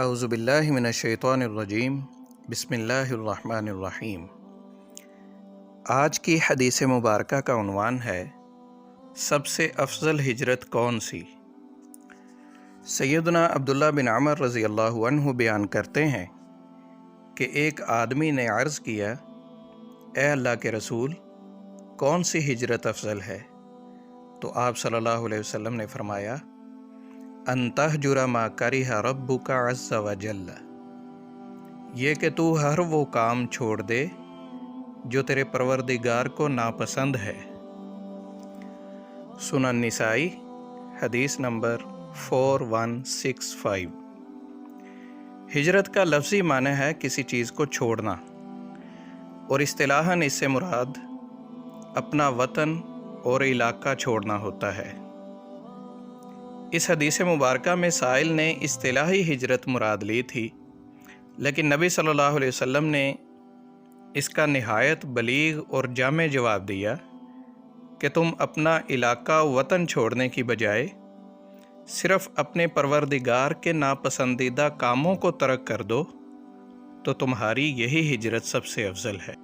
اعوذ باللہ من الشیطان الرجیم بسم اللہ الرحمن الرحیم۔ آج کی حدیث مبارکہ کا عنوان ہے سب سے افضل ہجرت کون سی؟ سیدنا عبداللہ بن عمر رضی اللہ عنہ بیان کرتے ہیں کہ ایک آدمی نے عرض کیا، اے اللہ کے رسول، کون سی ہجرت افضل ہے؟ تو آپ صلی اللہ علیہ وسلم نے فرمایا، ان تہجر ما کرہ ربک عز وجل، یہ کہ تو ہر وہ کام چھوڑ دے جو تیرے پروردگار کو ناپسند ہے۔ سنن نسائی حدیث نمبر 4165۔ ہجرت کا لفظی معنی ہے کسی چیز کو چھوڑنا، اور اصطلاحاً اس سے مراد اپنا وطن اور علاقہ چھوڑنا ہوتا ہے۔ اس حدیث مبارکہ میں سائل نے اصطلاحی ہجرت مراد لی تھی، لیکن نبی صلی اللہ علیہ وسلم نے اس کا نہایت بلیغ اور جامع جواب دیا کہ تم اپنا علاقہ وطن چھوڑنے کی بجائے صرف اپنے پروردگار کے ناپسندیدہ کاموں کو ترک کر دو تو تمہاری یہی ہجرت سب سے افضل ہے۔